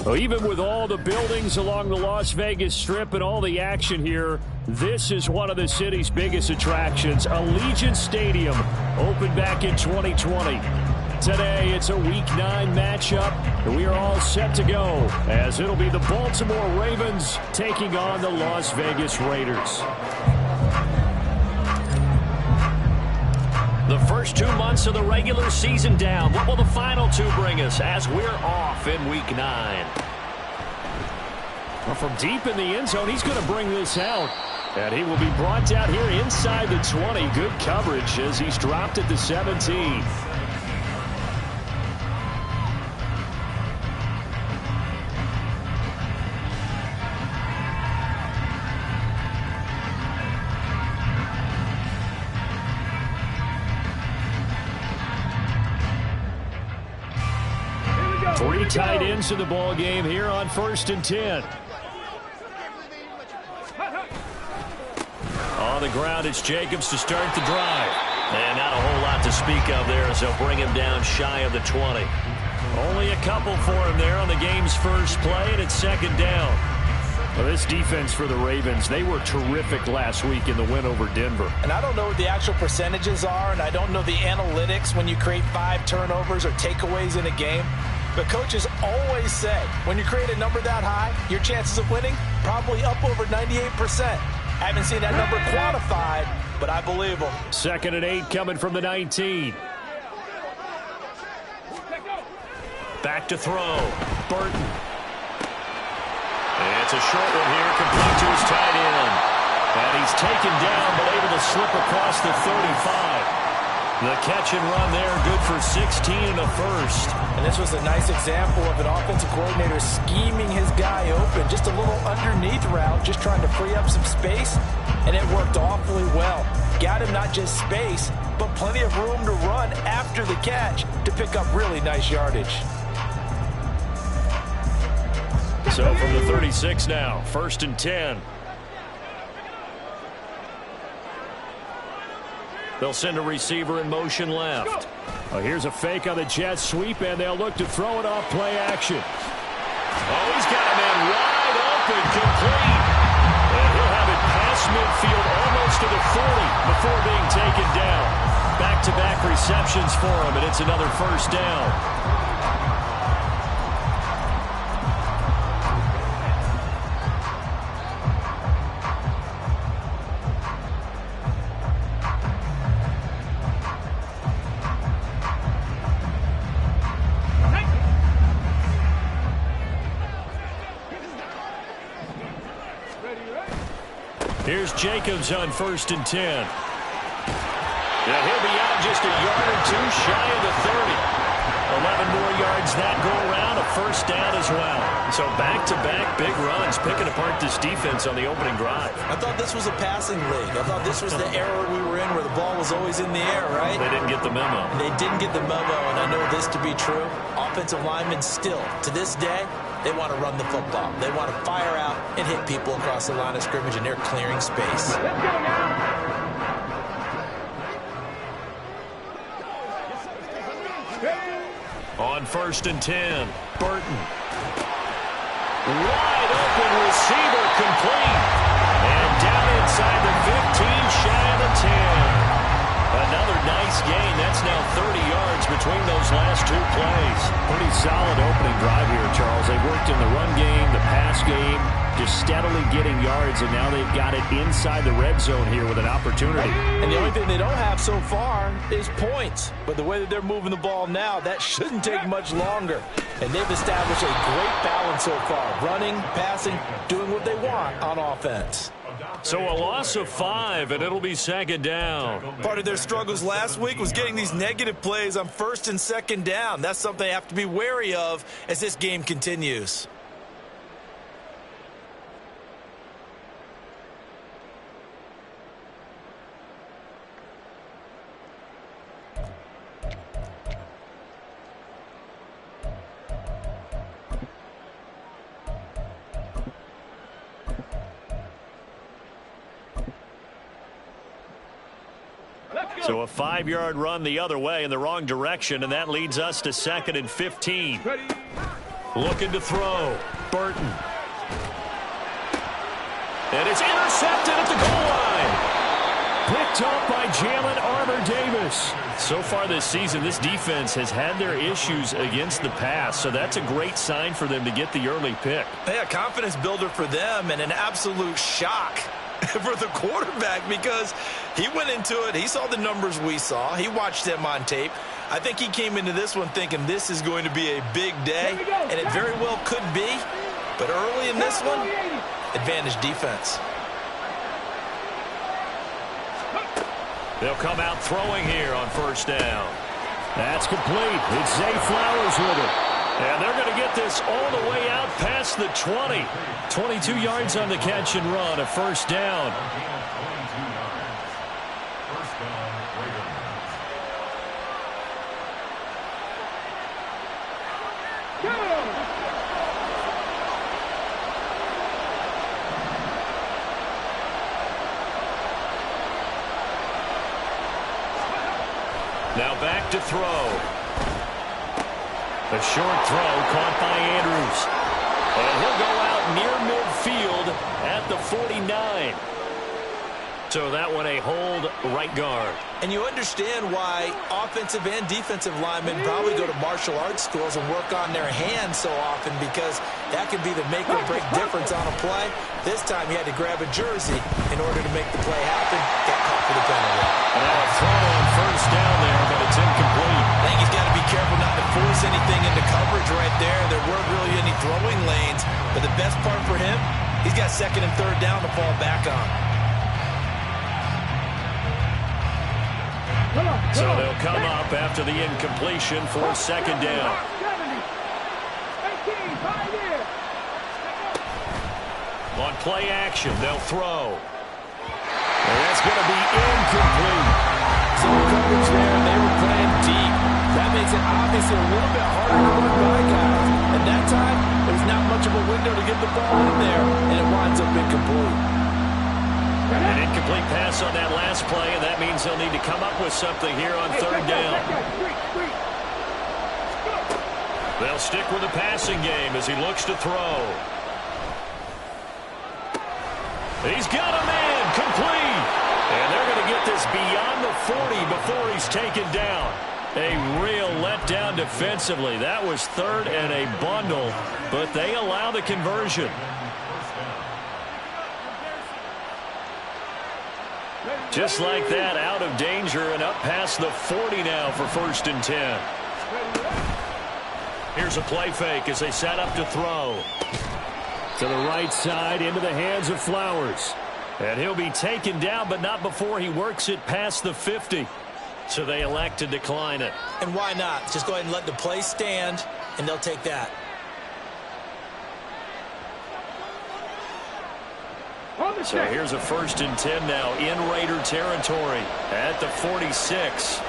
Well, even with all the buildings along the Las Vegas Strip and all the action here, this is one of the city's biggest attractions. Allegiant Stadium opened back in 2020. Today, it's a Week 9 matchup, and we are all set to go, as it'll be the Baltimore Ravens taking on the Las Vegas Raiders. The first 2 months of the regular season down. What will the final 2 bring us as we're off in Week 9? Well, from deep in the end zone, he's going to bring this out. And he will be brought down here inside the 20. Good coverage as he's dropped at the 17. Three tight ends in the ball game here on 1st and 10. On the ground, it's Jacobs to start the drive. And not a whole lot to speak of there as they'll bring him down shy of the 20. Only a couple for him there on the game's first play, and it's 2nd down. Well, this defense for the Ravens, they were terrific last week in the win over Denver. And I don't know what the actual percentages are, and I don't know the analytics when you create 5 turnovers or takeaways in a game. But coaches always say, when you create a number that high, your chances of winning probably up over 98%. I haven't seen that number quantified, but I believe them. 2nd and 8 coming from the 19. Back to throw. Burton. And it's a short one here, complete to his tight end. And he's taken down, but able to slip across the 35. The catch and run there, good for 16 and a first. And this was a nice example of an offensive coordinator scheming his guy open. Just a little underneath route, just trying to free up some space, and it worked awfully well. Got him not just space, but plenty of room to run after the catch to pick up really nice yardage. So from the 36 now, 1st and 10. They'll send a receiver in motion left. Well, here's a fake on the jet sweep, and they'll look to throw it off play action. Oh, he's got a man wide open, complete. And he'll have it past midfield almost to the 40 before being taken down. Back-to-back receptions for him, and it's another 1st down. Here's Jacobs on 1st and 10. Yeah, he'll be out just a yard or 2 shy of the 30. 11 more yards that go around, a 1st down as well. So back-to-back big runs, picking apart this defense on the opening drive. I thought this was a passing league. I thought this was the era we were in where the ball was always in the air, right? They didn't get the memo. They didn't get the memo, and I know this to be true. Offensive linemen still, to this day, they want to run the football. They want to fire out and hit people across the line of scrimmage, and they're clearing space. On 1st and 10, Burton. Wide open receiver, complete. And down inside the 15, shy of the 10. Another nice gain. That's now 30 yards between those last 2 plays. Pretty solid opening drive here, Charles. They worked in the run game, the pass game, just steadily getting yards, and now they've got it inside the red zone here with an opportunity. And the only thing they don't have so far is points. But the way that they're moving the ball now, that shouldn't take much longer. And they've established a great balance so far. Running, passing, doing what they want on offense. So a loss of 5, and it'll be 2nd down. Part of their struggles last week was getting these negative plays on 1st and 2nd down. That's something they have to be wary of as this game continues. So a 5-yard run the other way in the wrong direction, and that leads us to 2nd and 15. Looking to throw. Burton. And it's intercepted at the goal line. Picked up by Jalen Armour-Davis. So far this season, this defense has had their issues against the pass, so that's a great sign for them to get the early pick. Yeah, confidence builder for them and an absolute shock for the quarterback because he went into it. He saw the numbers we saw. He watched them on tape. I think he came into this one thinking this is going to be a big day, and it very well could be. But early in this one, advantage defense. They'll come out throwing here on first down. That's complete. It's Zay Flowers with it. And they're going to get this all the way out past the 20. 22 yards on the catch and run, a first down. Now back to throw. A short throw caught by Andrews. And he'll go out near midfield at the 49. So that one a hold right guard. And you understand why offensive and defensive linemen probably go to martial arts schools and work on their hands so often because that can be the make or break difference on a play. This time he had to grab a jersey in order to make the play happen. Got caught for the penalty. And now a throw on first down there, but it's incomplete. I think he's got to be careful not to force anything into coverage right there. There weren't really any throwing lanes. But the best part for him, he's got second and third down to fall back on. So they'll come up after the incompletion for second down. On play action, they'll throw. And that's going to be incomplete. Some coverage there, and they were playing deep. That makes it obviously a little bit harder to run by guys. At that time, there's not much of a window to get the ball in there, and it winds up incomplete. An incomplete pass on that last play, and that means they'll need to come up with something here on third down. They'll stick with the passing game as he looks to throw. He's got a man, complete. And they're going to get this beyond the 40 before he's taken down. A real letdown defensively. That was third and a bundle, but they allow the conversion. Just like that, out of danger and up past the 40 now for first and 10. Here's a play fake as they set up to throw. To the right side, into the hands of Flowers. And he'll be taken down, but not before he works it past the 50. So they elect to decline it. And why not? Just go ahead and let the play stand, and they'll take that. So here's a first and 10 now in Raider territory at the 46.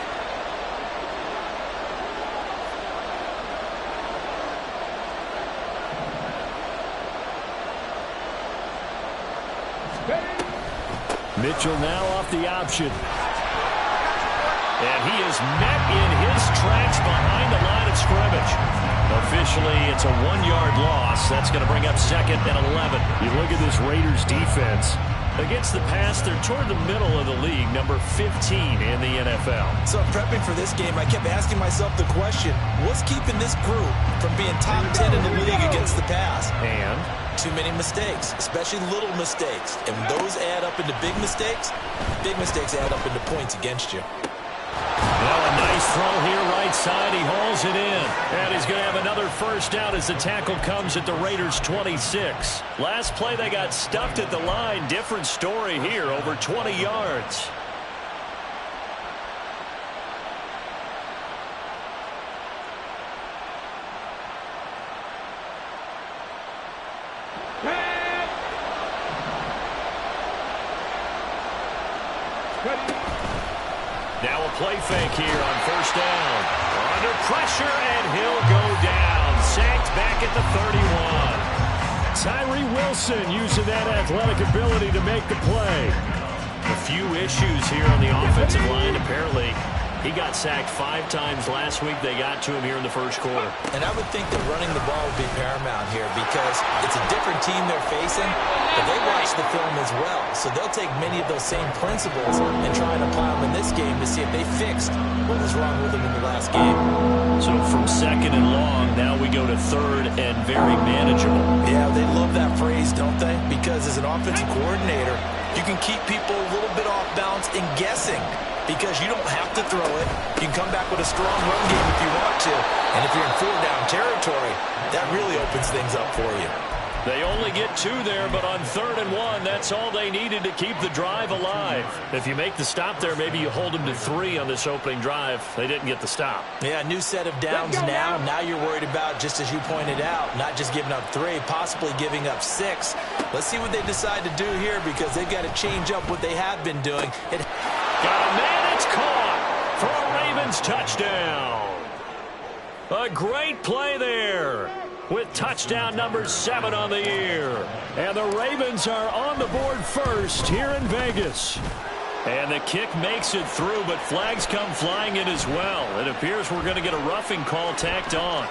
Mitchell now off the option. And he is met in his tracks behind the line of scrimmage. Officially, it's a 1-yard loss. That's going to bring up second and 11. You look at this Raiders defense. Against the pass, they're toward the middle of the league, number 15 in the NFL. So prepping for this game, I kept asking myself the question, what's keeping this group from being top 10 in the league against the pass? And too many mistakes, especially little mistakes. And when those add up into big mistakes add up into points against you. Well, a nice throw here right side. He hauls it in. And he's going to have another first down as the tackle comes at the Raiders' 26. Last play, they got stuffed at the line. Different story here, over 20 yards. Now a play fake here on first down. Under pressure, and he'll go down. Sacked back at the 31. Tyree Wilson using that athletic ability to make the play. A few issues here on the offensive line. Apparently, He got sacked 5 times last week. They got to him here in the first quarter. And I would think that running the ball would be paramount here because it's a different team they're facing, but they watch the film as well. So they'll take many of those same principles and try and apply them in this game to see if they fixed what was wrong with them in the last game. So from 2nd and long, now we go to 3rd and very manageable. Yeah, they love that phrase, don't they? Because as an offensive coordinator, you can keep people a little bit off balance and guessing because you don't have to throw it. You can come back with a strong run game if you want to. And if you're in 4-down territory, that really opens things up for you. They only get 2 there, but on 3rd and 1, that's all they needed to keep the drive alive. If you make the stop there, maybe you hold them to 3 on this opening drive. They didn't get the stop. Yeah, new set of downs now. Now you're worried about, just as you pointed out, not just giving up 3, possibly giving up 6. Let's see what they decide to do here because they've got to change up what they have been doing. Got a man, it's caught for a Ravens touchdown. A great play there with touchdown number 7 on the year. And the Ravens are on the board first here in Vegas. And the kick makes it through, but flags come flying in as well. It appears we're going to get a roughing call tacked on.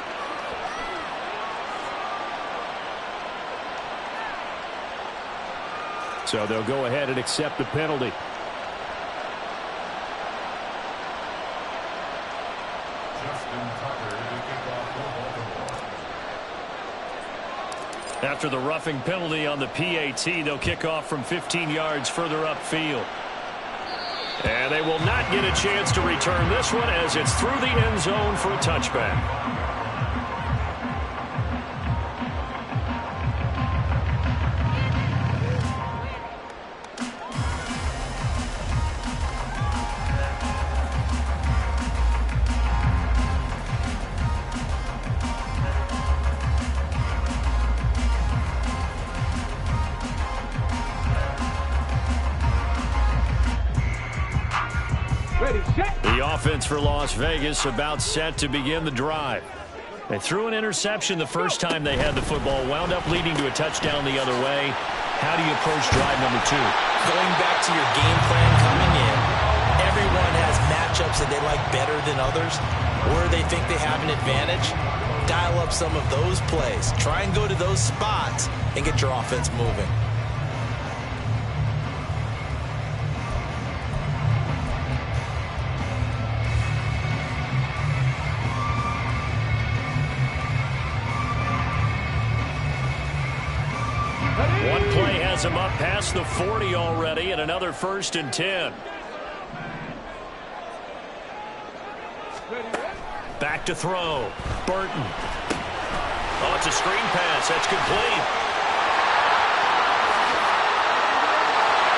So they'll go ahead and accept the penalty. After the roughing penalty on the PAT, they'll kick off from 15 yards further upfield. And they will not get a chance to return this one as it's through the end zone for a touchback. The offense for Las Vegas about set to begin the drive. They threw an interception the first time they had the football, wound up leading to a touchdown the other way. How do you approach drive number 2? Going back to your game plan coming in, everyone has matchups that they like better than others, where they think they have an advantage. Dial up some of those plays. Try and go to those spots and get your offense moving. One play has him up past the 40 already, and another 1st and 10. Back to throw. Burton. Oh, it's a screen pass. That's complete.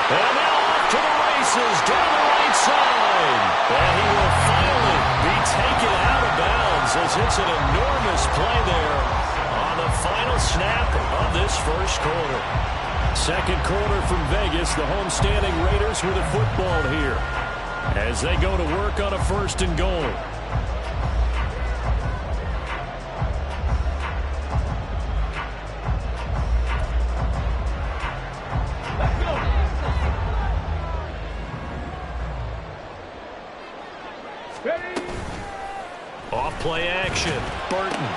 And now off to the races down the right side. And he will finally be taken out of bounds as it's an enormous play there on the final snap of this first quarter. Second quarter from Vegas, the homestanding Raiders with a football here as they go to work on a 1st and goal. Off play action. Burton.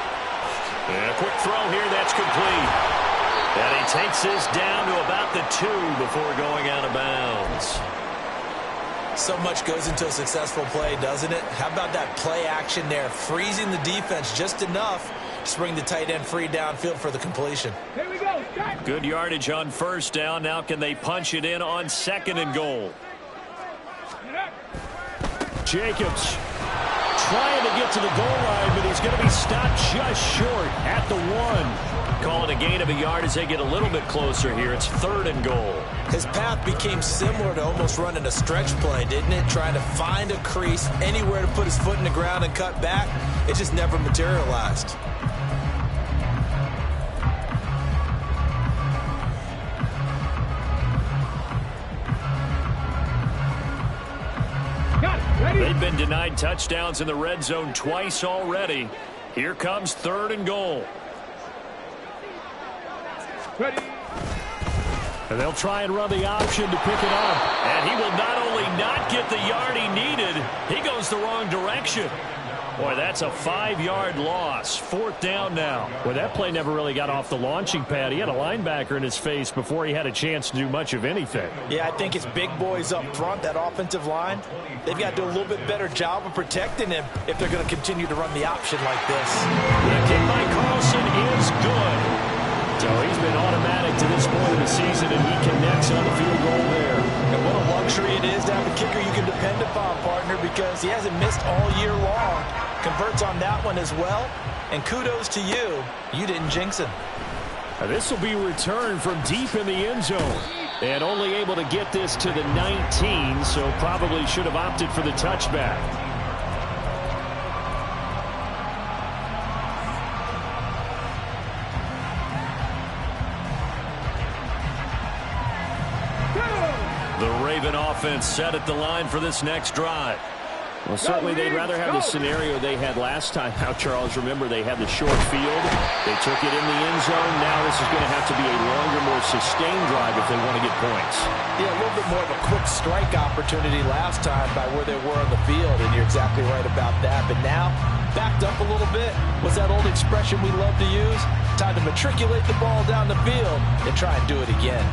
And a quick throw here. That's complete. And he takes this down to about the 2 before going out of bounds. So much goes into a successful play, doesn't it? How about that play action there? Freezing the defense just enough to bring the tight end free downfield for the completion. Here we go. Good yardage on 1st down. Now can they punch it in on 2nd and goal? Jacobs trying to get to the goal line, but he's going to be stopped just short at the 1. Calling a gain of a yard as they get a little bit closer here. It's 3rd and goal. His path became similar to almost running a stretch play, didn't it? Trying to find a crease, anywhere to put his foot in the ground and cut back. It just never materialized. They've been denied touchdowns in the red zone twice already. Here comes 3rd and goal. Ready. And they'll try and run the option to pick it up. And he will not only not get the yard he needed, he goes the wrong direction. Boy, that's a 5-yard loss. 4th down now. Well, that play never really got off the launching pad. He had a linebacker in his face before he had a chance to do much of anything. Yeah, I think it's big boys up front, that offensive line. They've got to do a little bit better job of protecting him if they're going to continue to run the option like this. The kick by Carlson is good. So he's been automatic to this point of the season, and he connects on the field goal there. And what a luxury it is to have a kicker you can depend upon, partner, because he hasn't missed all year long. Converts on that one as well. And kudos to you. You didn't jinx him. This will be returned from deep in the end zone. And only able to get this to the 19, so probably should have opted for the touchback. The Raven offense set at the line for this next drive. Well, certainly they'd rather have the scenario they had last time out, Charles. Remember, they had the short field. They took it in the end zone. Now this is going to have to be a longer, more sustained drive if they want to get points. Yeah, a little bit more of a quick strike opportunity last time by where they were on the field, and you're exactly right about that. But now, backed up a little bit. What's that old expression we love to use? Time to matriculate the ball down the field and try and do it again.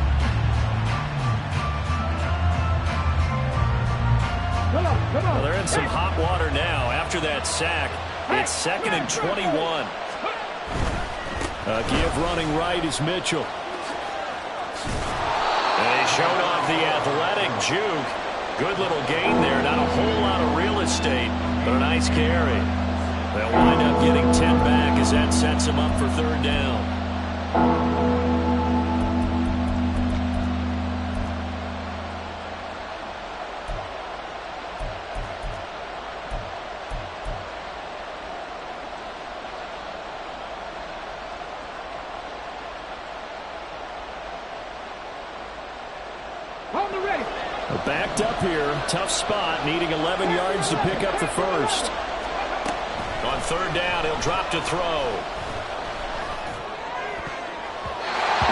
Well, they're in some hot water now. After that sack, it's 2nd and 21. Give running right is Mitchell. And he showed off the athletic juke. Good little gain there. Not a whole lot of real estate, but a nice carry. They'll wind up getting 10 back as that sets them up for 3rd down. Backed up here. Tough spot. Needing 11 yards to pick up the first. On 3rd down, he'll drop to throw.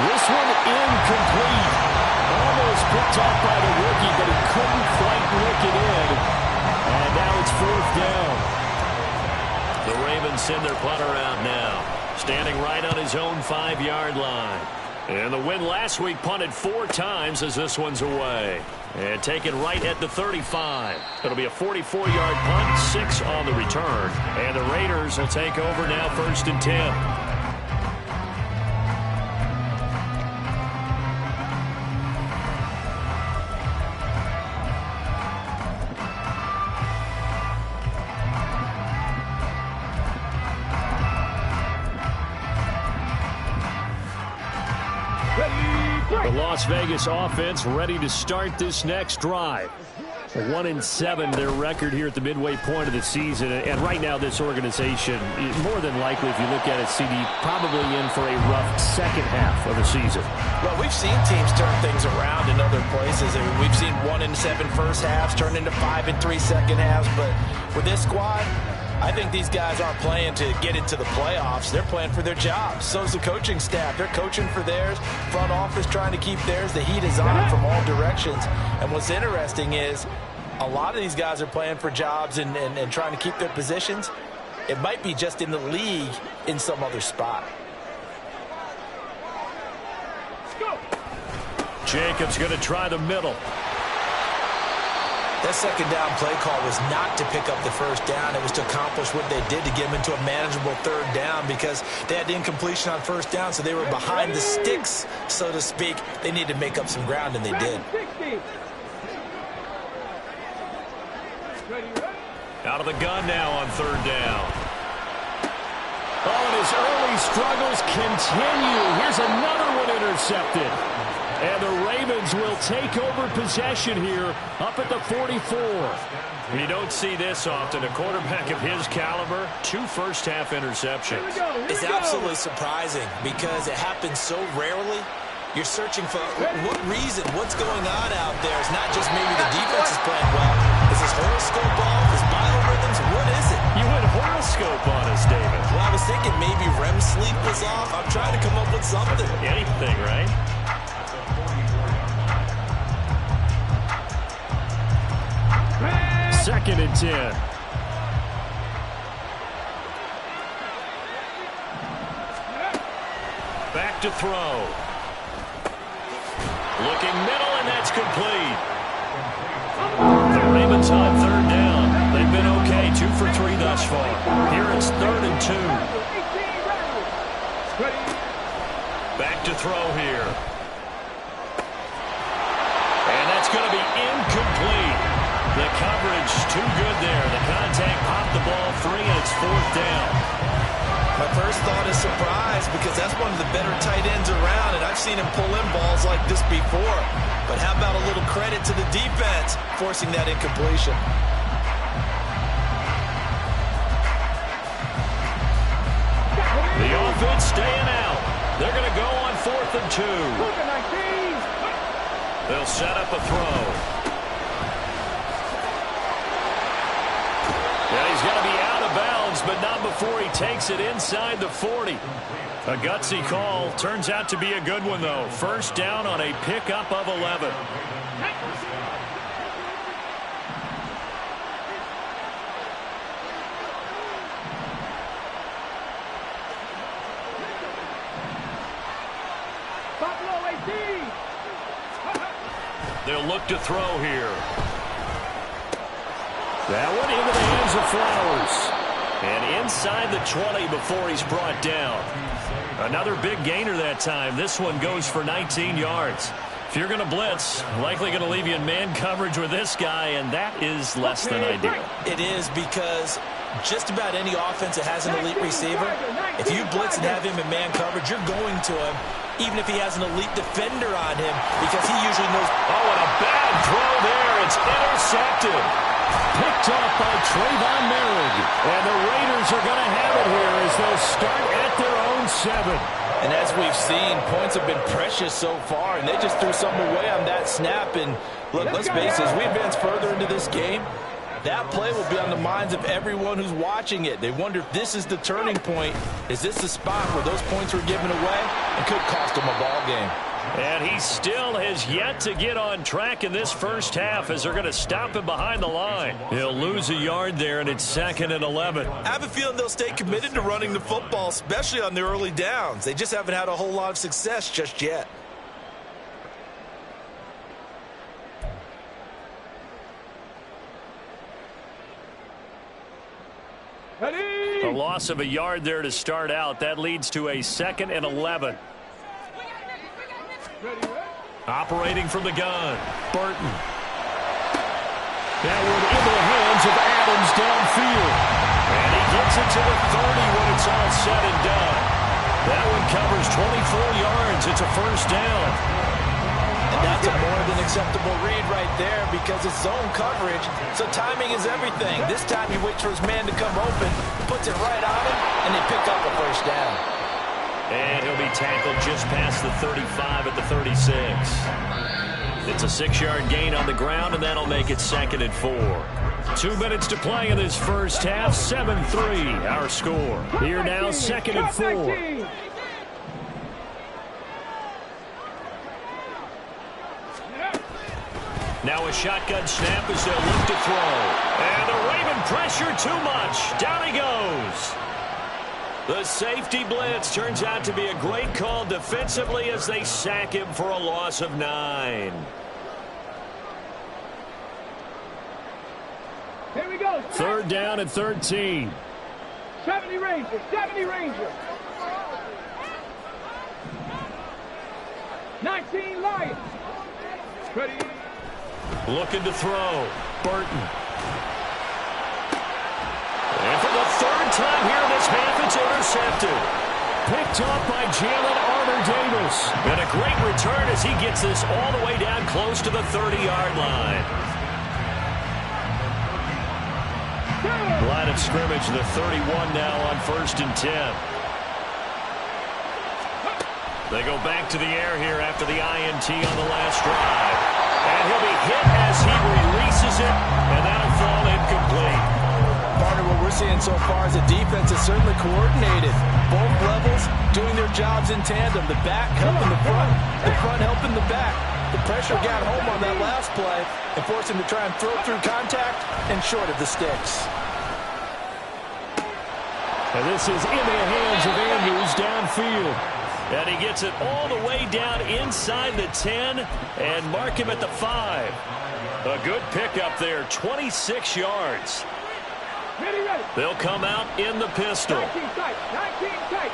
This one incomplete. Almost picked off by the rookie, but he couldn't quite lick it in. And now it's 4th down. The Ravens send their punter out now. Standing right on his own 5-yard line. And the win last week punted 4 times as this one's away. And taken right at the 35. It'll be a 44-yard punt, 6 on the return. And the Raiders will take over now 1st and 10. The Las Vegas offense ready to start this next drive. 1-7 their record here at the midway point of the season. And right now this organization, more than likely if you look at it, CD, probably in for a rough second half of the season. Well, we've seen teams turn things around in other places. I mean, we've seen 1-7 first halves turn into 5-3 second halves. But with this squad, I think these guys aren't playing to get into the playoffs. They're playing for their jobs. So's the coaching staff. They're coaching for theirs. Front office trying to keep theirs. The heat is on from all directions. And what's interesting is a lot of these guys are playing for jobs and trying to keep their positions. It might be just in the league in some other spot. Jacobs going to try the middle. That second down play call was not to pick up the first down. It was to accomplish what they did to get them into a manageable 3rd down because they had the incompletion on 1st down, so they were behind the sticks, so to speak. They needed to make up some ground, and they did. Out of the gun now on 3rd down. Oh, and his early struggles continue. Here's another one intercepted. And the Ravens will take over possession here up at the 44. You don't see this often. A quarterback of his caliber, 2 first-half interceptions. It's absolutely surprising because it happens so rarely. You're searching for what reason, what's going on out there. It's not just maybe the defense is playing well. Is this horoscope off? Is biorhythms? What is it? You went horoscope on us, David. Well, I was thinking maybe REM sleep was off. I'm trying to come up with something. Anything, right? 2nd and 10. Back to throw. Looking middle, and that's complete. The Ravens on 3rd down. They've been okay, 2 for 3 thus far. Here it's 3rd and 2. Back to throw here. And that's going to be incomplete. The coverage too good there. The contact popped the ball free, and it's 4th down. My first thought is surprise, because that's one of the better tight ends around, and I've seen him pull in balls like this before. But how about a little credit to the defense forcing that incompletion? The offense staying out. They're going to go on 4th and 2. They'll set up a throw. And he's going to be out of bounds, but not before he takes it inside the 40. A gutsy call. Turns out to be a good one, though. 1st down on a pickup of 11. They'll look to throw here. That one into the hands of Flowers. And inside the 20 before he's brought down. Another big gainer that time. This one goes for 19 yards. If you're going to blitz, likely going to leave you in man coverage with this guy, and that is less than ideal. It is, because just about any offense that has an elite receiver, if you blitz and have him in man coverage, you're going to him, even if he has an elite defender on him, because he usually knows. Oh, and a bad throw there. It's intercepted. Picked off by Trayvon Merrick. And the Raiders are going to have it here as they'll start at their own 7. And as we've seen, points have been precious so far, and they just threw something away on that snap. And look, let's face it, as we advance further into this game, that play will be on the minds of everyone who's watching it. They wonder if this is the turning point. Is this the spot where those points were given away and could cost them a ball game? And he still has yet to get on track in this first half as they're going to stop him behind the line. He'll lose a yard there, and it's 2nd and 11. I have a feeling they'll stay committed to running the football, especially on the early downs. They just haven't had a whole lot of success just yet. A loss of a yard there to start out. That leads to a 2nd and 11. Operating from the gun, Burton. That one into the hands of Adams downfield. And he gets it to the 30 when it's all said and done. That one covers 24 yards. It's a 1st down. And that's a more than acceptable read right there, because it's zone coverage, so timing is everything. This time he waits for his man to come open, puts it right on him, and they pick up a 1st down. And he'll be tackled just past the 35 at the 36. It's a 6-yard gain on the ground, and that'll make it 2nd and 4. 2 minutes to play in this first half. 7-3, our score. Here now, 2nd and 4. Now a shotgun snap as they'll look to throw. And the Raven pressure too much. Down he goes. The safety blitz turns out to be a great call defensively as they sack him for a loss of 9. Here we go. 3rd down and 13. 70 Rangers, 70 Rangers. 19 Lions. Ready. Looking to throw. Burton. And for the 3rd time here in this half, it's intercepted. Picked off by Jalen Armour-Davis. And a great return as he gets this all the way down close to the 30-yard line. Line of scrimmage, the 31 now on 1st and 10. They go back to the air here after the INT on the last drive. And he'll be hit as he releases it, and that'll fall incomplete. Partner, what we're seeing so far is the defense is certainly coordinated. Both levels doing their jobs in tandem. The back helping the front helping the back. The pressure got home on that last play and forced him to try and throw through contact and short of the sticks. And this is into the hands of Andrews downfield. And he gets it all the way down inside the 10 and mark him at the 5. A good pickup there, 26 yards. Ready. They'll come out in the pistol. 19 tight. 19 tight.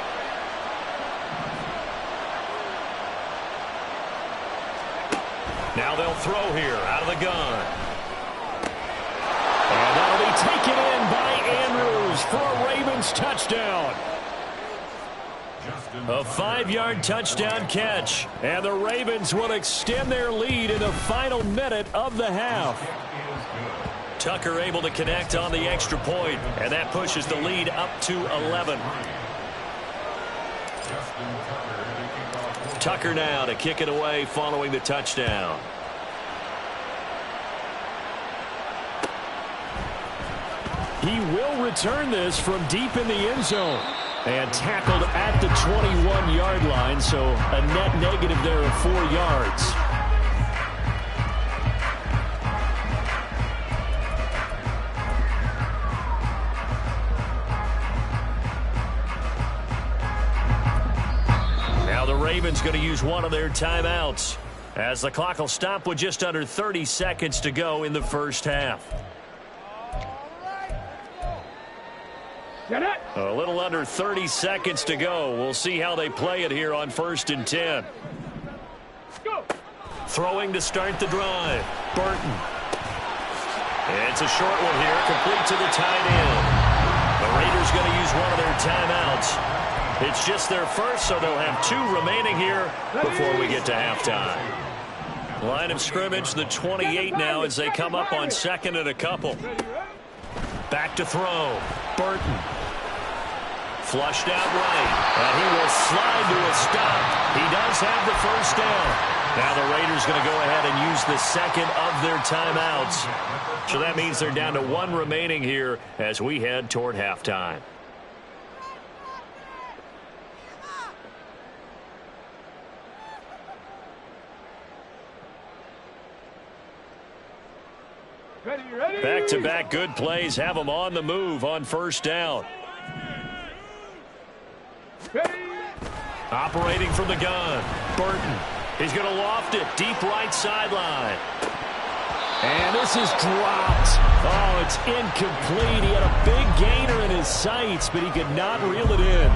Now they'll throw here out of the gun. And that'll be taken in by Andrews for a Ravens touchdown. A 5-yard touchdown catch. And the Ravens will extend their lead in the final minute of the half. Tucker able to connect on the extra point, and that pushes the lead up to 11. Tucker now to kick it away following the touchdown. He will return this from deep in the end zone. And tackled at the 21-yard line, so a net negative there of 4 yards. Now the Ravens going to use one of their timeouts as the clock will stop with just under 30 seconds to go in the first half. A little under 30 seconds to go. We'll see how they play it here on 1st and 10. Go. Throwing to start the drive. Burton. It's a short one here, complete to the tight end. The Raiders going to use one of their timeouts. It's just their first, so they'll have 2 remaining here before we get to halftime. Line of scrimmage, the 28 now as they come up on 2nd and a couple. Back to throw. Burton. Flushed out right. And he will slide to a stop. He does have the first down. Now the Raiders going to go ahead and use the second of their timeouts. So that means they're down to 1 remaining here as we head toward halftime. Ready. Back-to-back good plays have them on the move on 1st down. Ready. Operating from the gun. Burton. He's going to loft it. Deep right sideline. And this is dropped. Oh, it's incomplete. He had a big gainer in his sights, but he could not reel it in.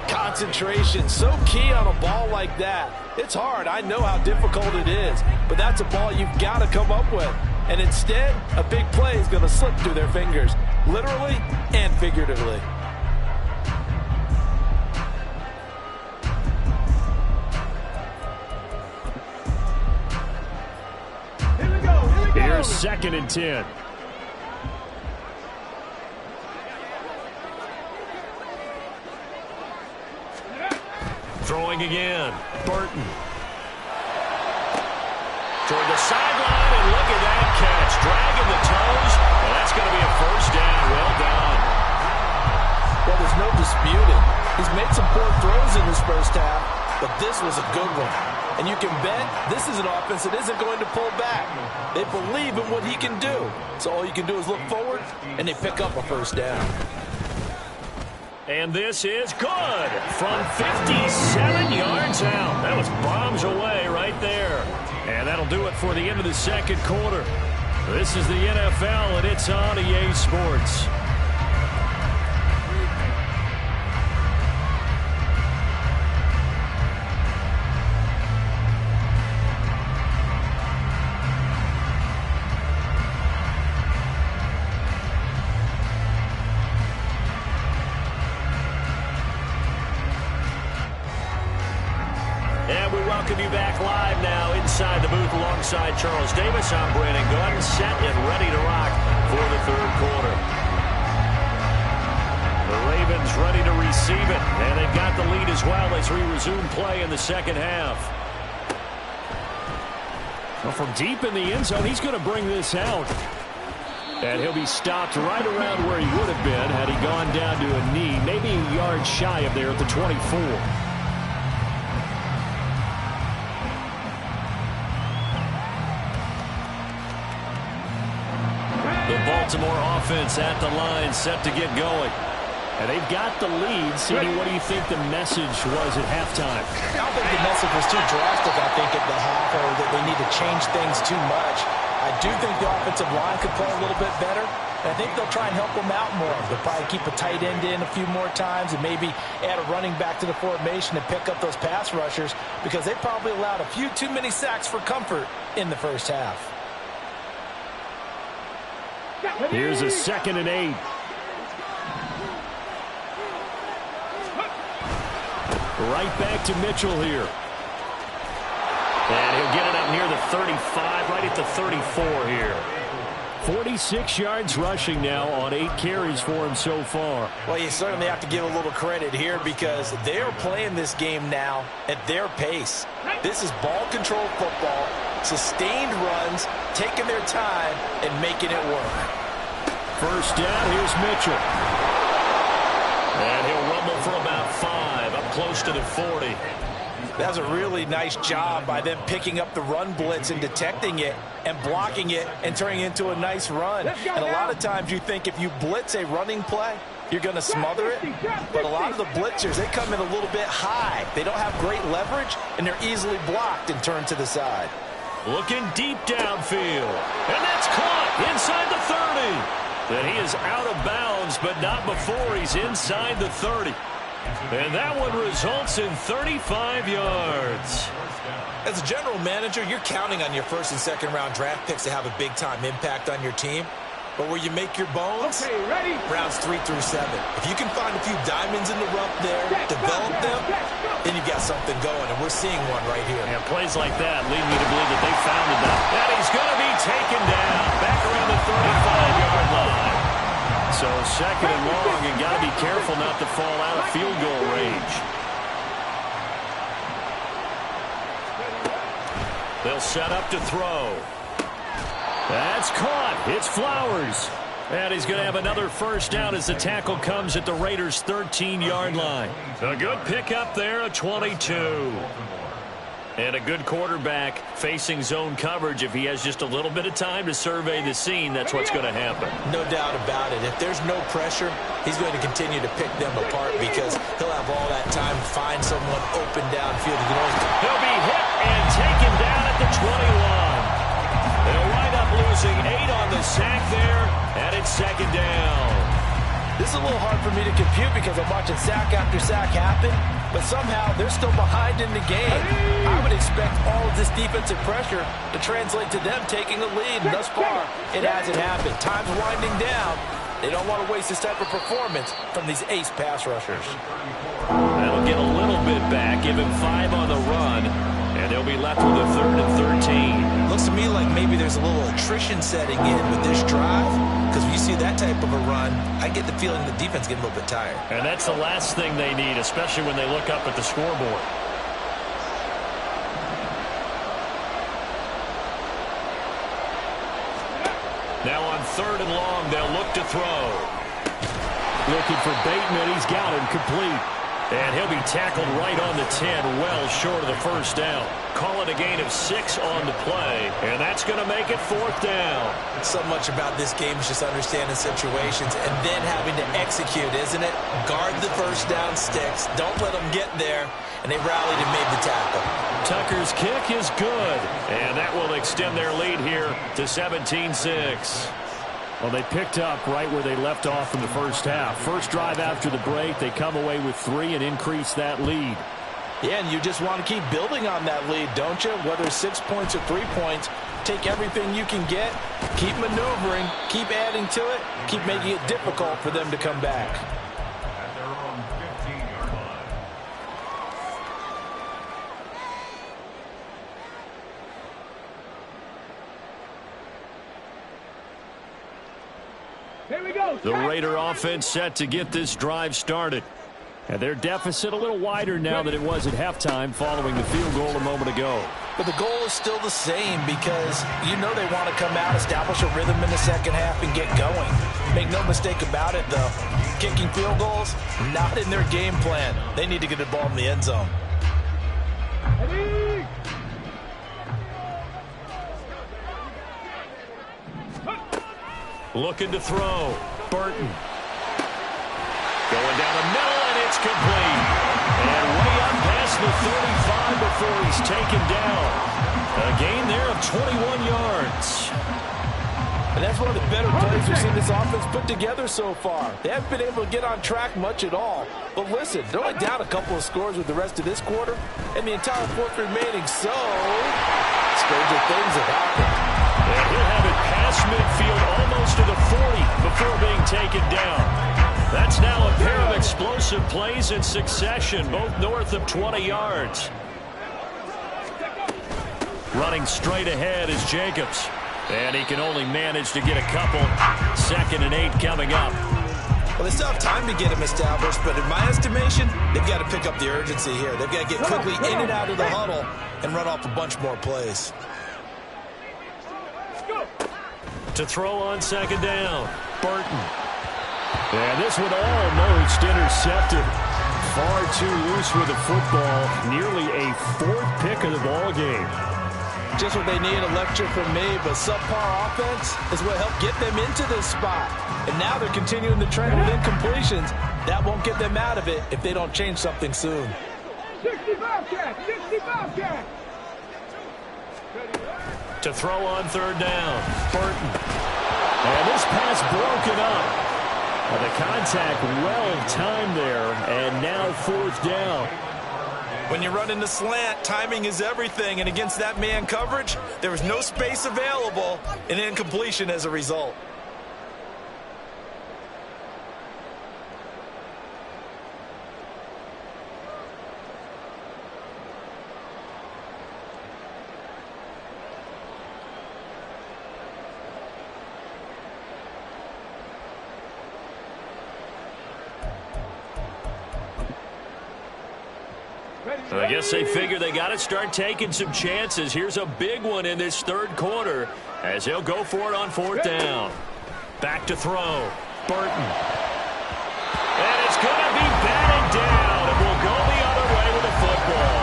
Concentration, so key on a ball like that. It's hard. I know how difficult it is, but that's a ball you've got to come up with. And instead, a big play is going to slip through their fingers, literally and figuratively. Here we go. Here's 2nd and 10. Throwing again. Burton. Toward the sideline, and look at that catch. Dragging the toes, and that's going to be a first down. Well done. Well, there's no disputing. He's made some poor throws in this first half, but this was a good one. And you can bet this is an offense that isn't going to pull back. They believe in what he can do. So all you can do is look forward, and they pick up a first down. And this is good from 57 yards out. That was bombs away right there. And that'll do it for the end of the 2nd quarter. This is the NFL, and it's on EA Sports. Welcome you back live now inside the booth alongside Charles Davis. I'm Brandon Gordon, set and ready to rock for the 3rd quarter. The Ravens ready to receive it, and they've got the lead as well as we resume play in the 2nd half. Well, from deep in the end zone, he's going to bring this out. And he'll be stopped right around where he would have been had he gone down to a knee, maybe a yard shy of there at the 24. Baltimore offense at the line, set to get going. And they've got the lead. Cindy, what do you think the message was at halftime? I don't think the message was too drastic, I think, at the half, or that they need to change things too much. I do think the offensive line could play a little bit better. And I think they'll try and help them out more. They'll probably keep a tight end in a few more times and maybe add a running back to the formation and pick up those pass rushers, because they probably allowed a few too many sacks for comfort in the first half. Here's a 2nd and 8. Right back to Mitchell here. And he'll get it up near the 35, right at the 34 here. 46 yards rushing now on 8 carries for him so far. Well, you certainly have to give a little credit here, because they are playing this game now at their pace. This is ball control football, sustained runs, taking their time and making it work. First down, here's Mitchell. And he'll rumble for about 5, up close to the 40. That was a really nice job by them picking up the run blitz and detecting it and blocking it and turning it into a nice run. And a lot of times you think if you blitz a running play, you're going to smother it. But a lot of the blitzers, they come in a little bit high. They don't have great leverage, and they're easily blocked and turned to the side. Looking deep downfield. And that's caught inside the 30. And he is out of bounds, but not before he's inside the 30. And that one results in 35 yards. As a general manager, you're counting on your first and second round draft picks to have a big-time impact on your team. But where you make your bones, rounds 3 through 7. If you can find a few diamonds in the rough there, develop them, then you've got something going, and we're seeing one right here. And plays like that lead me to believe that they found it now. And he's going to be taken down back around the 35-yard line. So 2nd and long, and got to be careful not to fall out of field goal range. They'll set up to throw. That's caught. It's Flowers. And he's going to have another first down as the tackle comes at the Raiders' 13-yard line. A good pickup there, a 22. And a good quarterback facing zone coverage. If he has just a little bit of time to survey the scene, that's what's going to happen. No doubt about it. If there's no pressure, he's going to continue to pick them apart, because he'll have all that time to find someone open downfield. He'll be hit and taken down at the 21. They'll wind up losing 8 on the sack there, and it's 2nd down. This is a little hard for me to compute, because I'm watching sack after sack happen, but somehow they're still behind in the game. I would expect all of this defensive pressure to translate to them taking a lead, and thus far, it hasn't happened. Time's winding down. They don't want to waste this type of performance from these ace pass rushers. That'll get a little bit back, give him 5 on the run, and they'll be left with a 3rd and 13. Looks to me like maybe there's a little attrition setting in with this drive, because when you see that type of a run, I get the feeling the defense getting a little bit tired. And that's the last thing they need, especially when they look up at the scoreboard. Now on 3rd and long, they'll look to throw. Looking for Bateman. He's got him complete. And he'll be tackled right on the 10, well short of the first down. Call it a gain of 6 on the play, and that's going to make it 4th down. So much about this game is just understanding situations and then having to execute, isn't it? Guard the first down sticks. Don't let them get there. And they rallied and made the tackle. Tucker's kick is good, and that will extend their lead here to 17-6. Well, they picked up right where they left off in the first half. First drive after the break, they come away with 3 and increase that lead. Yeah, and you just want to keep building on that lead, don't you? Whether it's 6 points or 3 points, take everything you can get, keep maneuvering, keep adding to it, keep making it difficult for them to come back. Here we go. The Raider offense set to get this drive started. And their deficit a little wider now than it was at halftime following the field goal a moment ago. But the goal is still the same, because you know they want to come out, establish a rhythm in the second half, and get going. Make no mistake about it, though. Kicking field goals, not in their game plan. They need to get the ball in the end zone. Ready? Looking to throw. Burton. Going down the middle, and it's complete. And way up past the 35 before he's taken down. A gain there of 21 yards. And that's one of the better plays we've seen this offense put together so far. They haven't been able to get on track much at all. But listen, they're only down a couple of scores with the rest of this quarter, and the entire fourth remaining, so stranger things have happened. And he'll have it past midfield almost to the 40 before being taken down. That's now a pair of explosive plays in succession, both north of 20 yards. Running straight ahead is Jacobs. And he can only manage to get a couple. 2nd and 8 coming up. Well, they still have time to get him established, but in my estimation, they've got to pick up the urgency here. They've got to get quickly in and out of the huddle and run off a bunch more plays. To throw on 2nd down, Burton. And this one almost intercepted. Far too loose with the football. Nearly a 4th pick of the ball game. Just what they need, a lecture from me, but subpar offense is what helped get them into this spot. And now they're continuing the trend with incompletions. That won't get them out of it if they don't change something soon. 65 catch, 65 catch. To throw on 3rd down, Burton. And this pass broken up. And the contact well timed there, and now 4th down. When you run into slant, timing is everything, and against that man coverage, there was no space available, and incompletion as a result. I guess they figure they got to start taking some chances. Here's a big one in this 3rd quarter as he'll go for it on 4th down. Back to throw. Burton. And it's going to be batted down, and we'll go the other way with the football.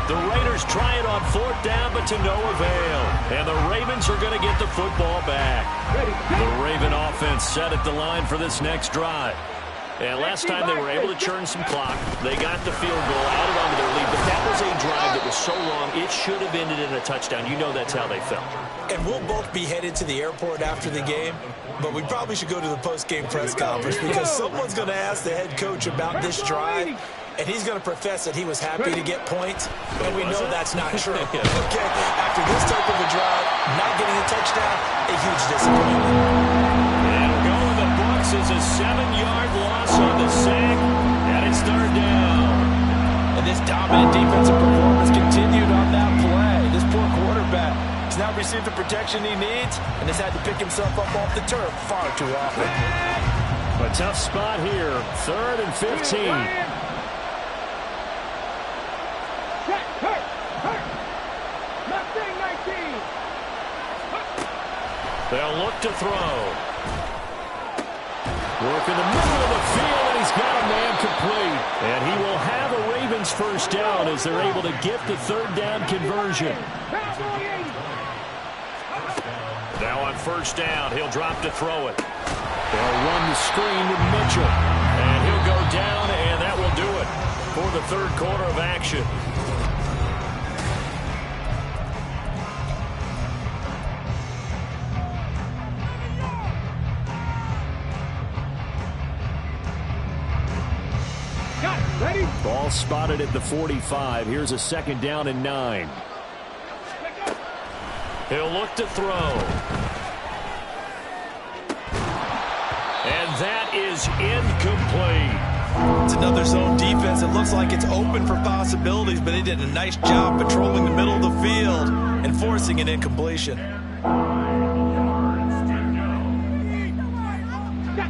The Raiders try it on 4th down, but to no avail. And the Ravens are going to get the football back. The Raven offense set at the line for this next drive. And last time they were able to churn some clock, they got the field goal, added on to their lead. But that was a drive that was so long, it should have ended in a touchdown. You know that's how they felt. And we'll both be headed to the airport after the game, but we probably should go to the post-game press conference because someone's going to ask the head coach about this drive, and he's going to profess that he was happy to get points, and we know that's not true. Okay, after this type of a drive, not getting a touchdown, a huge disappointment. Is a 7-yard loss on the sack, and it's 3rd down. And this dominant defensive performance continued on that play. This poor quarterback has now received the protection he needs and has had to pick himself up off the turf far too often. A tough spot here, 3rd and 15. They'll look to throw. Work in the middle of the field, and he's got a man complete. And he will have a Ravens 1st down as they're able to get the 3rd down conversion. Now on 1st down, he'll drop to throw it. They'll run the screen with Mitchell. And he'll go down, and that will do it for the 3rd quarter of action. Ready? Ball spotted at the 45. Here's a 2nd down and 9. He'll look to throw. And that is incomplete. It's another zone defense. It looks like it's open for possibilities, but they did a nice job patrolling the middle of the field and forcing an incompletion.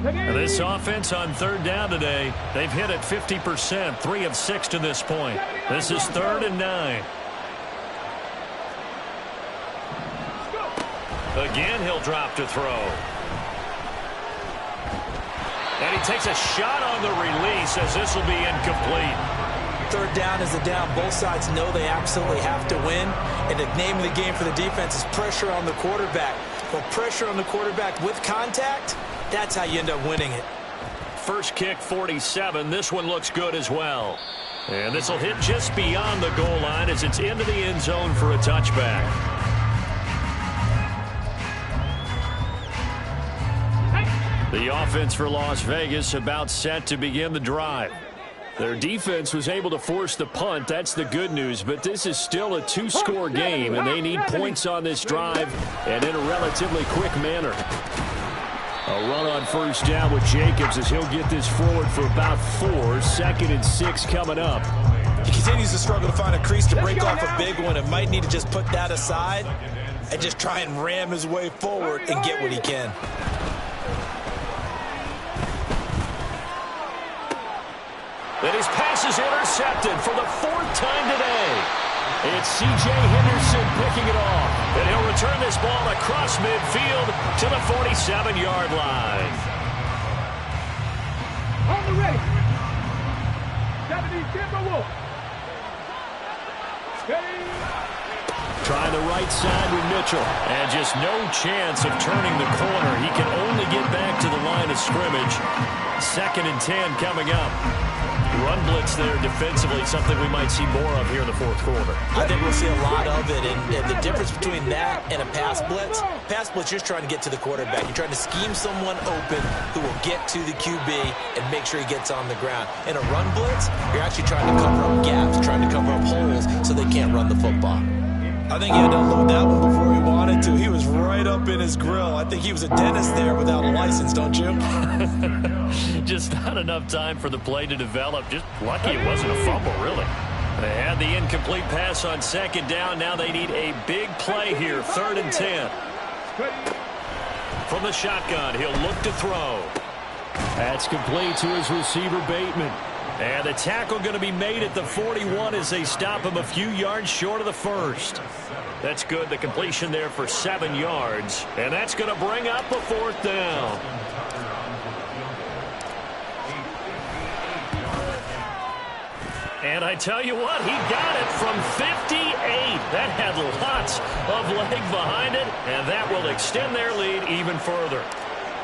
And this offense on 3rd down today, they've hit it 50%, 3 of 6 to this point. This is 3rd and 9. Again, he'll drop to throw. And he takes a shot on the release as this will be incomplete. 3rd down is a down. Both sides know they absolutely have to win. And the name of the game for the defense is pressure on the quarterback. Well, pressure on the quarterback with contact, that's how you end up winning it. First kick, 47. This one looks good as well. And this will hit just beyond the goal line as it's into the end zone for a touchback. The offense for Las Vegas about set to begin the drive. Their defense was able to force the punt. That's the good news. But this is still a two-score game, and they need points on this drive and in a relatively quick manner. A run on first down with Jacobs as he'll get this forward for about 4. 2nd and 6 coming up. He continues to struggle to find a crease to break off a big one and might need to just put that aside and just try and ram his way forward and get what he can. And his pass is intercepted for the 4th time today. It's C.J. Henderson picking it off. And he'll return this ball across midfield to the 47-yard line. On the ready. 70 Timberwolves. Trying the right side with Mitchell. And just no chance of turning the corner. He can only get back to the line of scrimmage. 2nd and 10 coming up. Run blitz there defensively, something we might see more of here in the 4th quarter. I think we'll see a lot of it, and the difference between that and a pass blitz, you're just trying to get to the quarterback. You're trying to scheme someone open who will get to the QB and make sure he gets on the ground. In a run blitz, you're actually trying to cover up gaps, trying to cover up holes so they can't run the football. I think he had to unload that one before he wanted to. He was right up in his grill. I think he was a dentist there without a license, don't you? Just not enough time for the play to develop. Just lucky it wasn't a fumble, really. They had the incomplete pass on 2nd down. Now they need a big play here. 3rd and 10. From the shotgun, he'll look to throw. That's complete to his receiver, Bateman. And the tackle going to be made at the 41 as they stop him a few yards short of the 1st. That's good. The completion there for 7 yards. And that's going to bring up a 4th down. And I tell you what, he got it from 58. That had lots of leg behind it, and that will extend their lead even further.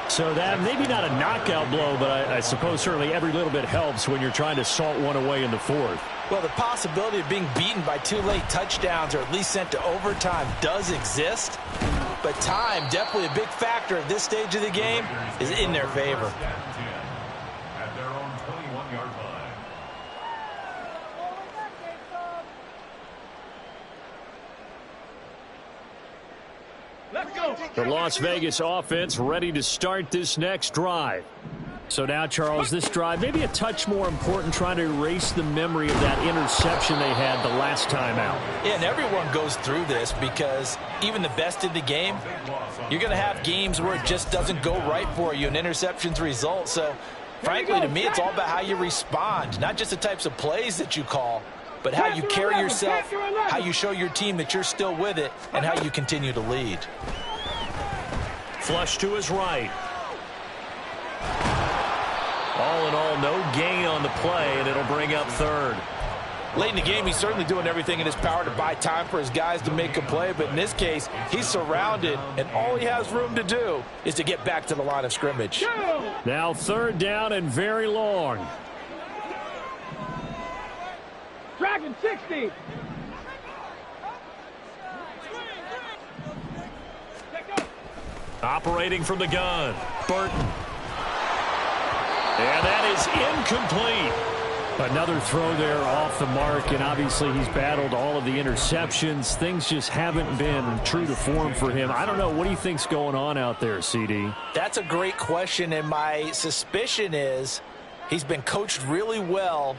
So that maybe not a knockout blow, but I suppose certainly every little bit helps when you're trying to salt one away in the 4th. Well, the possibility of being beaten by 2 late touchdowns or at least sent to overtime does exist. But time, definitely a big factor at this stage of the game, is in their favor. At their own 21-yard line. Let's go. The Las Vegas offense ready to start this next drive. So now, Charles, this drive maybe a touch more important, trying to erase the memory of that interception they had the last time out. Yeah, and everyone goes through this because even the best in the game, you're going to have games where it just doesn't go right for you and interceptions result. So, frankly, to me, it's all about how you respond, not just the types of plays that you call, but how you carry yourself, how you show your team that you're still with it, and how you continue to lead. Flush to his right. All in all, no gain on the play, and it'll bring up 3rd. Late in the game, he's certainly doing everything in his power to buy time for his guys to make a play, but in this case, he's surrounded, and all he has room to do is to get back to the line of scrimmage. Now 3rd down and very long. Dragon 60. Operating from the gun, Burton. And that is incomplete. Another throw there off the mark, and obviously he's battled all of the interceptions. Things just haven't been true to form for him. I don't know. What do you think's going on out there, CD? That's a great question, and my suspicion is he's been coached really well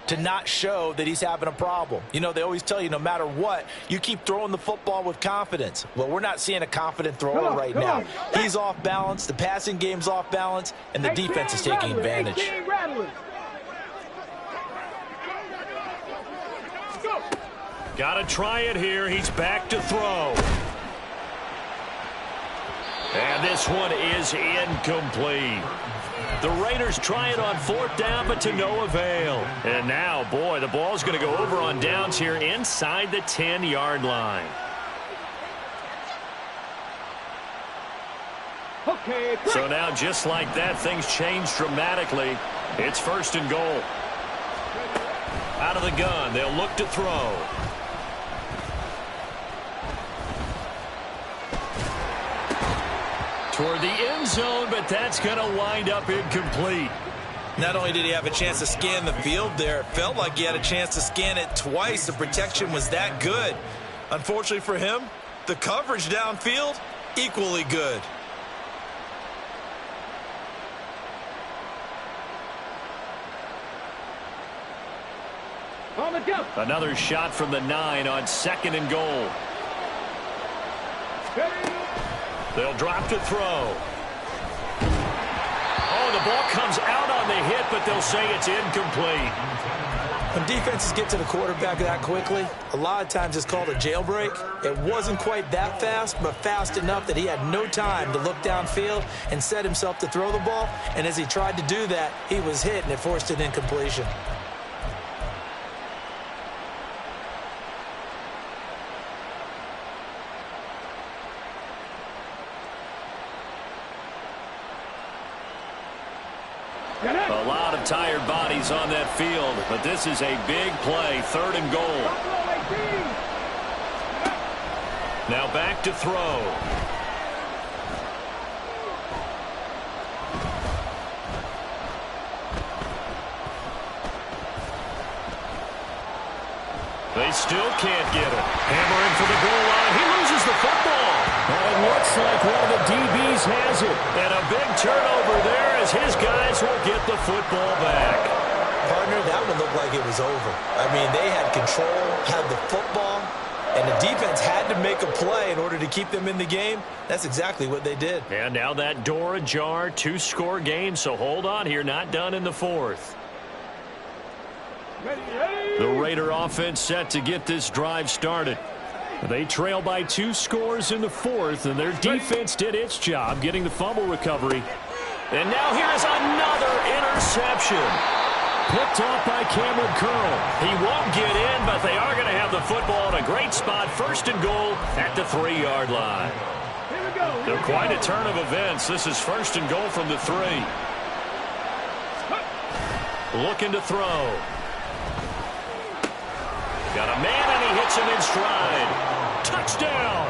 to not show that he's having a problem. You know, they always tell you no matter what, you keep throwing the football with confidence. Well, we're not seeing a confident thrower right now. He's off balance, the passing game's off balance, and the defense is taking advantage. Got to try it here. He's back to throw. And this one is incomplete. The Raiders try it on 4th down, but to no avail. And now, boy, the ball's going to go over on downs here inside the 10-yard line. Okay, So now, just like that, things change dramatically. It's 1st and goal. Out of the gun, they'll look to throw. Toward the end zone, but that's going to wind up incomplete. Not only did he have a chance to scan the field there, it felt like he had a chance to scan it twice. The protection was that good. Unfortunately for him, the coverage downfield, equally good. On the jump. Another shot from the 9 on 2nd and goal. They'll drop to throw. Oh, the ball comes out on the hit, but they'll say it's incomplete. When defenses get to the quarterback that quickly, a lot of times it's called a jailbreak. It wasn't quite that fast, but fast enough that he had no time to look downfield and set himself to throw the ball. And as he tried to do that, he was hit, and it forced an incompletion. A lot of tired bodies on that field, but this is a big play, 3rd and goal. Now back to throw. They still can't get it. Hammering for the goal line. He loses the football. And it looks like one of the DBs has it. And a big turnover there as his guys will get the football back. Partner, that one looked like it was over. I mean, they had control, had the football, and the defense had to make a play in order to keep them in the game. That's exactly what they did. And now that door ajar, 2-score game, so hold on here, not done in the 4th. The Raider offense set to get this drive started. They trail by 2 scores in the 4th, and their defense did its job getting the fumble recovery. And now here is another interception. Picked off by Cameron Curl. He won't get in, but they are going to have the football in a great spot. 1st and goal at the 3-yard line. They're quite a turn of events. This is 1st and goal from the 3. Looking to throw. Got a man, and he hits him in stride. Touchdown!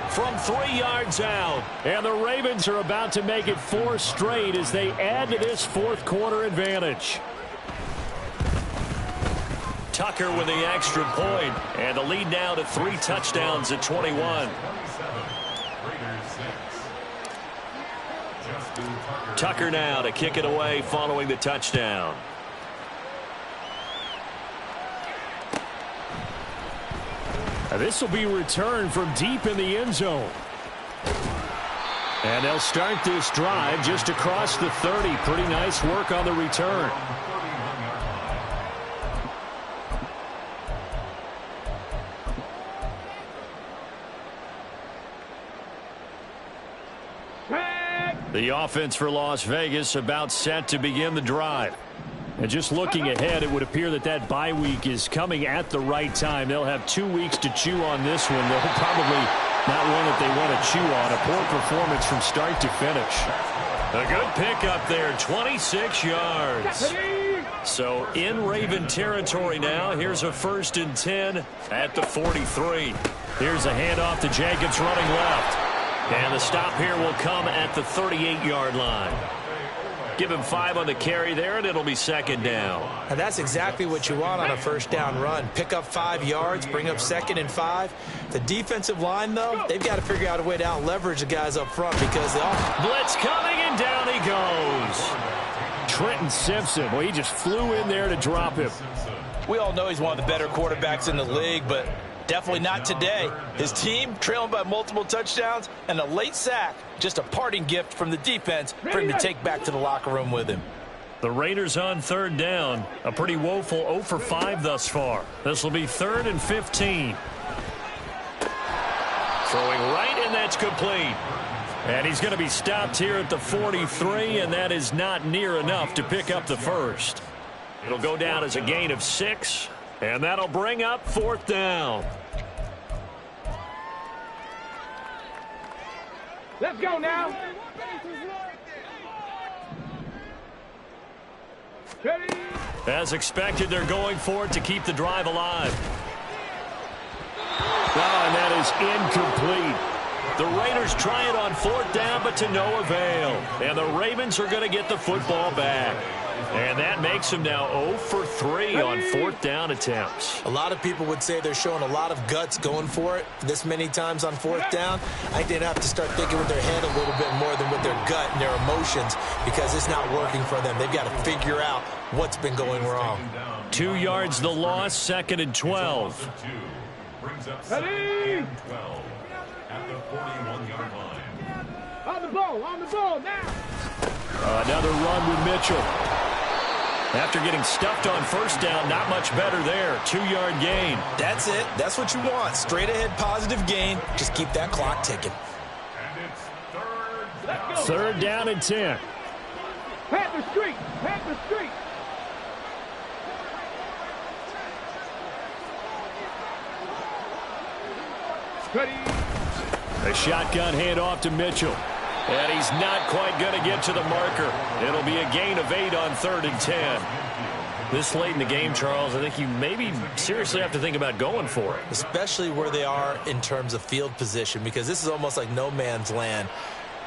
From 3 yards out. And the Ravens are about to make it 4 straight as they add to this 4th quarter advantage. Tucker with the extra point, and the lead now to 3 touchdowns at 21. Tucker now to kick it away following the touchdown. This will be returned from deep in the end zone. And they'll start this drive just across the 30. Pretty nice work on the return. The offense for Las Vegas about set to begin the drive. And just looking ahead, it would appear that that bye week is coming at the right time. They'll have 2 weeks to chew on this one. They'll probably not one that they want to chew on. A poor performance from start to finish. A good pickup there, 26 yards. So in Raven territory now. Here's a 1st and 10 at the 43. Here's a handoff to Jacobs running left. And the stop here will come at the 38-yard line. Give him 5 on the carry there, and it'll be 2nd down. And that's exactly what you want on a 1st down run. Pick up 5 yards, bring up 2nd and 5. The defensive line, though, they've got to figure out a way to out-leverage the guys up front because they all... Blitz coming, and down he goes. Trenton Simpson, well, he just flew in there to drop him. We all know he's one of the better quarterbacks in the league, but definitely not today. His team trailing by multiple touchdowns and a late sack. Just a parting gift from the defense for him to take back to the locker room with him. The Raiders on 3rd down. A pretty woeful 0 for 5 thus far. This will be 3rd and 15. Throwing right, and that's complete. And he's going to be stopped here at the 43, and that is not near enough to pick up the 1st. It'll go down as a gain of 6, and that'll bring up 4th down. Let's go now. Ready. As expected, they're going for it to keep the drive alive. And that is incomplete. The Raiders try it on 4th down, but to no avail. And the Ravens are going to get the football back. And that makes them now 0 for 3 on 4th down attempts. A lot of people would say they're showing a lot of guts going for it this many times on 4th down. I think they'd have to start thinking with their head a little bit more than with their gut and their emotions, because it's not working for them. They've got to figure out what's been going wrong. 2 yards the loss, 2nd and 12. Brings up Ready. 2nd and 12 at the 41-yard line. On the ball now. Another run with Mitchell. After getting stuffed on 1st down, not much better there. 2-yard gain. That's it. That's what you want. Straight ahead positive gain. Just keep that clock ticking. And it's 3rd down. 3rd down and 10. Panther Street. Panther Street. Ready. A shotgun handoff to Mitchell. And he's not quite going to get to the marker. It'll be a gain of 8 on 3rd and 10. This late in the game, Charles, I think you maybe seriously have to think about going for it. Especially where they are in terms of field position, because this is almost like no man's land.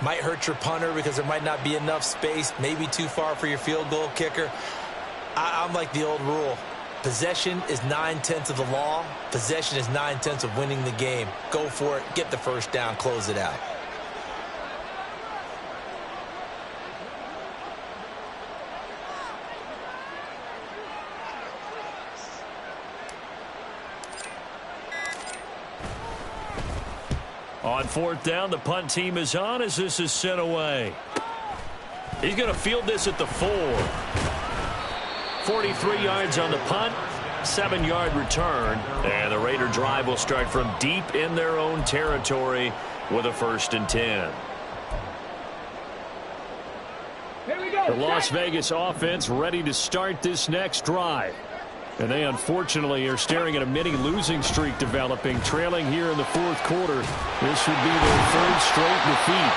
Might hurt your punter because there might not be enough space, maybe too far for your field goal kicker. I'm like the old rule. Possession is 9/10 of the law. Possession is 9/10 of winning the game. Go for it. Get the 1st down. Close it out. On 4th down, the punt team is on as this is sent away. He's going to field this at the 4. 43 yards on the punt, 7-yard return. And the Raider drive will start from deep in their own territory with a 1st and 10. Here we go. The Las Vegas offense ready to start this next drive. And they unfortunately are staring at a mini losing streak developing, trailing here in the 4th quarter. This would be their 3rd straight defeat.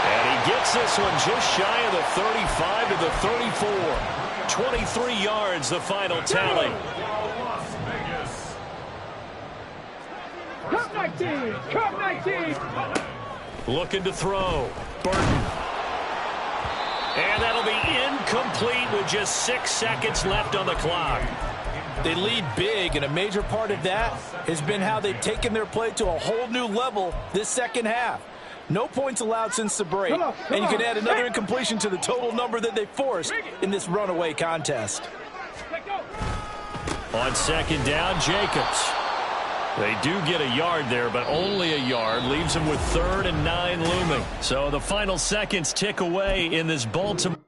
And he gets this one just shy of the 35 to the 34. 23 yards, the final tally. Las Vegas. Cup 19. Cup 19. Looking to throw. Burton. And that'll be incomplete with just 6 seconds left on the clock. They lead big, and a major part of that has been how they've taken their play to a whole new level this 2nd half. No points allowed since the break, and you can add another incompletion to the total number that they forced in this runaway contest. On 2nd down, Jacobs. They do get a yard there, but only a yard. Leaves them with 3rd and 9 looming. So the final seconds tick away in this Baltimore.